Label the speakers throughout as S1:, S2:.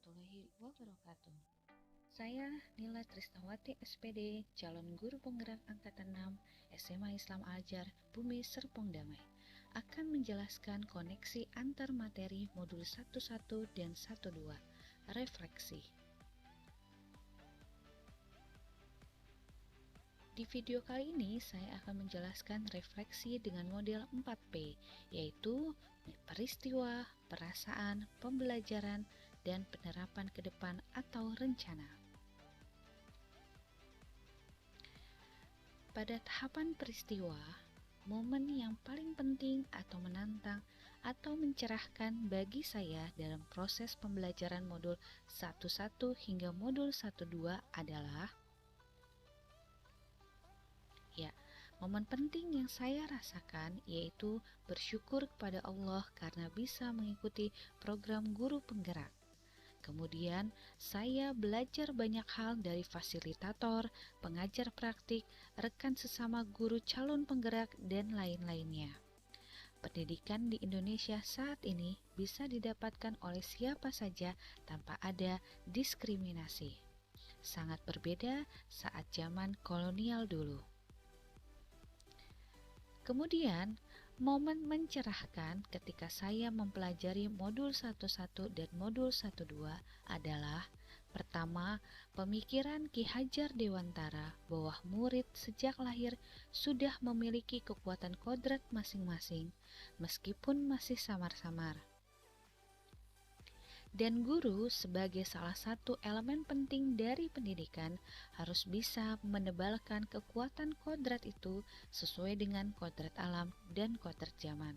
S1: warahmatullahi wabarakatuh. Saya Nila Trisnawati SPD, calon guru penggerak angkatan 6 SMA Islam Al-Azhar Bumi Serpong Damai, akan menjelaskan koneksi antar materi modul 11 dan 12, refleksi. Di video kali ini saya akan menjelaskan refleksi dengan model 4P, yaitu peristiwa, perasaan, pembelajaran, dan penerapan ke depan atau rencana. Pada tahapan peristiwa, momen yang paling penting atau menantang atau mencerahkan bagi saya dalam proses pembelajaran modul 11 hingga modul 12 adalah momen penting yang saya rasakan yaitu bersyukur kepada Allah karena bisa mengikuti program guru penggerak. Kemudian, saya belajar banyak hal dari fasilitator, pengajar praktik, rekan sesama guru calon penggerak, dan lain-lainnya. Pendidikan di Indonesia saat ini bisa didapatkan oleh siapa saja tanpa ada diskriminasi. Sangat berbeda saat zaman kolonial dulu. Kemudian, momen mencerahkan ketika saya mempelajari modul 11 dan modul 12 adalah pertama, pemikiran Ki Hajar Dewantara bahwa murid sejak lahir sudah memiliki kekuatan kodrat masing-masing meskipun masih samar-samar. Dan guru sebagai salah satu elemen penting dari pendidikan harus bisa menebalkan kekuatan kodrat itu sesuai dengan kodrat alam dan kodrat zaman.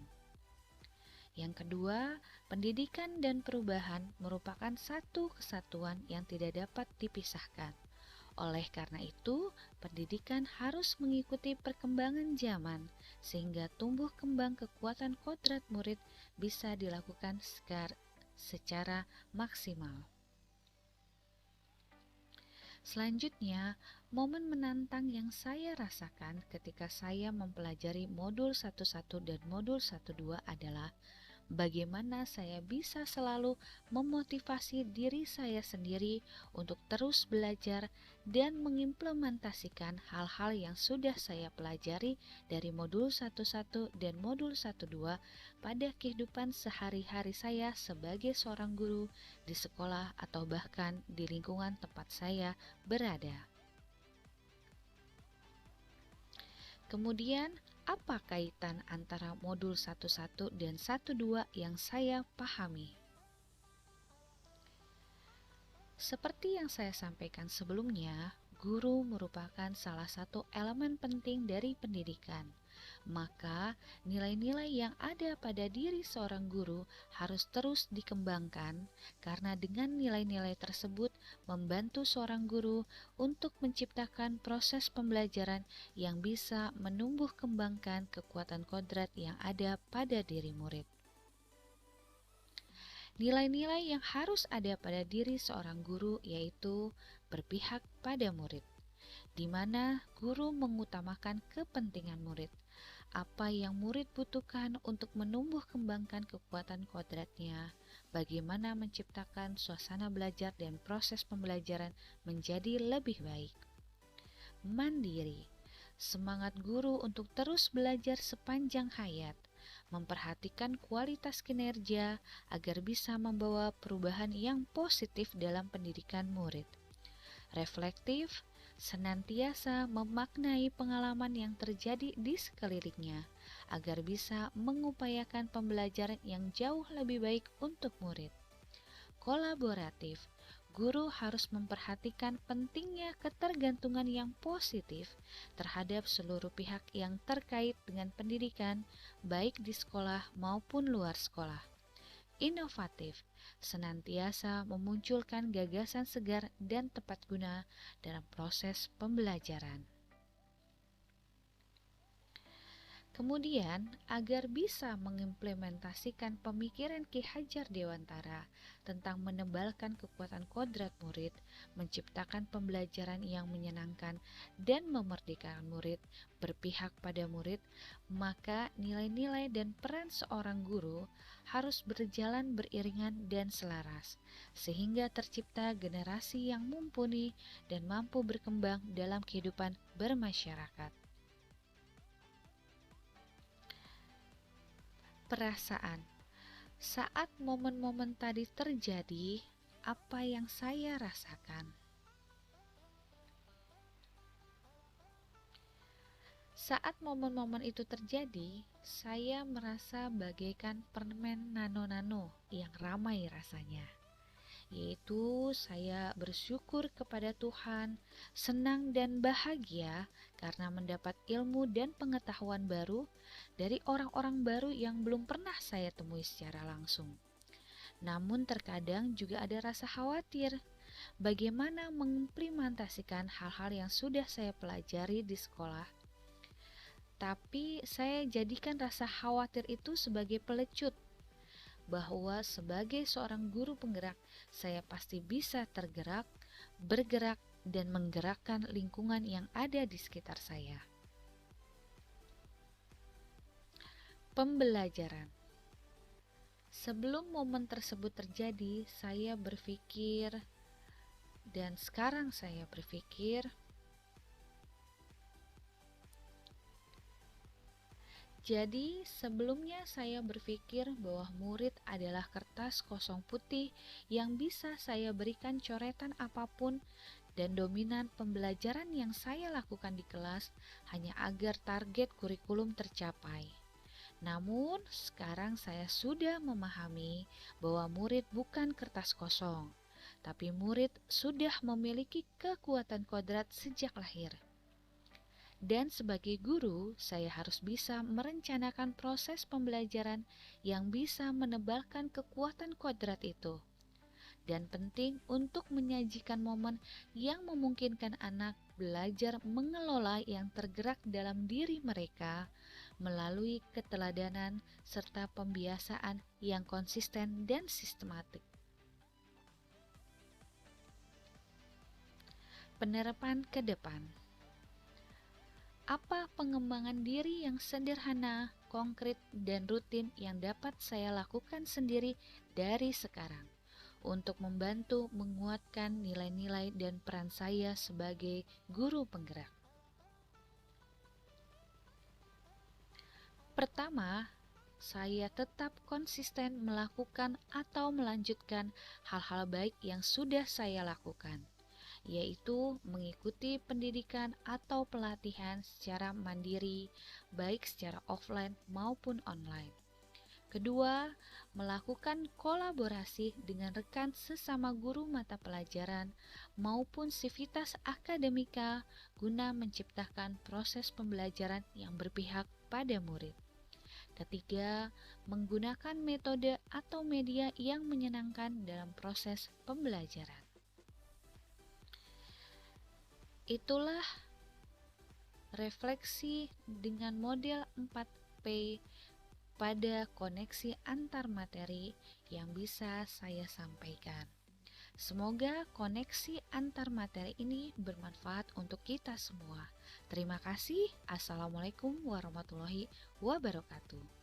S1: Yang kedua, pendidikan dan perubahan merupakan satu kesatuan yang tidak dapat dipisahkan. Oleh karena itu, pendidikan harus mengikuti perkembangan zaman sehingga tumbuh kembang kekuatan kodrat murid bisa dilakukan secara maksimal. Selanjutnya, momen menantang yang saya rasakan ketika saya mempelajari modul 11 dan modul 12 adalah bagaimana saya bisa selalu memotivasi diri saya sendiri untuk terus belajar dan mengimplementasikan hal-hal yang sudah saya pelajari dari modul 11 dan modul 12 pada kehidupan sehari-hari saya sebagai seorang guru di sekolah atau bahkan di lingkungan tempat saya berada. Kemudian, apa kaitan antara modul 11 dan 12 yang saya pahami? Seperti yang saya sampaikan sebelumnya, guru merupakan salah satu elemen penting dari pendidikan. Maka, nilai-nilai yang ada pada diri seorang guru harus terus dikembangkan karena dengan nilai-nilai tersebut membantu seorang guru untuk menciptakan proses pembelajaran yang bisa menumbuh kembangkan kekuatan kodrat yang ada pada diri murid. Nilai-nilai yang harus ada pada diri seorang guru yaitu berpihak pada murid, di mana guru mengutamakan kepentingan murid, apa yang murid butuhkan untuk menumbuh kembangkan kekuatan kodratnya, bagaimana menciptakan suasana belajar dan proses pembelajaran menjadi lebih baik. Mandiri, semangat guru untuk terus belajar sepanjang hayat, memperhatikan kualitas kinerja agar bisa membawa perubahan yang positif dalam pendidikan murid. Reflektif, senantiasa memaknai pengalaman yang terjadi di sekelilingnya agar bisa mengupayakan pembelajaran yang jauh lebih baik untuk murid. Kolaboratif, guru harus memperhatikan pentingnya ketergantungan yang positif terhadap seluruh pihak yang terkait dengan pendidikan, baik di sekolah maupun luar sekolah. Inovatif, senantiasa memunculkan gagasan segar dan tepat guna dalam proses pembelajaran. Kemudian, agar bisa mengimplementasikan pemikiran Ki Hajar Dewantara tentang menebalkan kekuatan kodrat murid, menciptakan pembelajaran yang menyenangkan, dan memerdekakan murid, berpihak pada murid, maka nilai-nilai dan peran seorang guru harus berjalan beriringan dan selaras, sehingga tercipta generasi yang mumpuni dan mampu berkembang dalam kehidupan bermasyarakat. Perasaan. Saat momen-momen tadi terjadi, apa yang saya rasakan? Saat momen-momen itu terjadi, saya merasa bagaikan permen nano-nano yang ramai rasanya. Yaitu saya bersyukur kepada Tuhan, senang dan bahagia karena mendapat ilmu dan pengetahuan baru dari orang-orang baru yang belum pernah saya temui secara langsung. Namun terkadang juga ada rasa khawatir bagaimana mengimplementasikan hal-hal yang sudah saya pelajari di sekolah. Tapi saya jadikan rasa khawatir itu sebagai pelecut bahwa sebagai seorang guru penggerak, saya pasti bisa tergerak, bergerak, dan menggerakkan lingkungan yang ada di sekitar saya. Pembelajaran. Sebelum momen tersebut terjadi, saya berpikir, dan sekarang saya berpikir, jadi sebelumnya saya berpikir bahwa murid adalah kertas kosong putih yang bisa saya berikan coretan apapun dan dominan pembelajaran yang saya lakukan di kelas hanya agar target kurikulum tercapai. Namun sekarang saya sudah memahami bahwa murid bukan kertas kosong, tapi murid sudah memiliki kekuatan kodrat sejak lahir. Dan sebagai guru, saya harus bisa merencanakan proses pembelajaran yang bisa menebalkan kekuatan kodrat itu. Dan penting untuk menyajikan momen yang memungkinkan anak belajar mengelola yang tergerak dalam diri mereka melalui keteladanan serta pembiasaan yang konsisten dan sistematik. Penerapan ke depan. Apa pengembangan diri yang sederhana, konkret, dan rutin yang dapat saya lakukan sendiri dari sekarang untuk membantu menguatkan nilai-nilai dan peran saya sebagai guru penggerak? Pertama, saya tetap konsisten melakukan atau melanjutkan hal-hal baik yang sudah saya lakukan, yaitu mengikuti pendidikan atau pelatihan secara mandiri, baik secara offline maupun online. Kedua, melakukan kolaborasi dengan rekan sesama guru mata pelajaran maupun sivitas akademika guna menciptakan proses pembelajaran yang berpihak pada murid. Ketiga, menggunakan metode atau media yang menyenangkan dalam proses pembelajaran. Itulah refleksi dengan model 4P pada koneksi antar materi yang bisa saya sampaikan. Semoga koneksi antar materi ini bermanfaat untuk kita semua. Terima kasih. Assalamualaikum warahmatullahi wabarakatuh.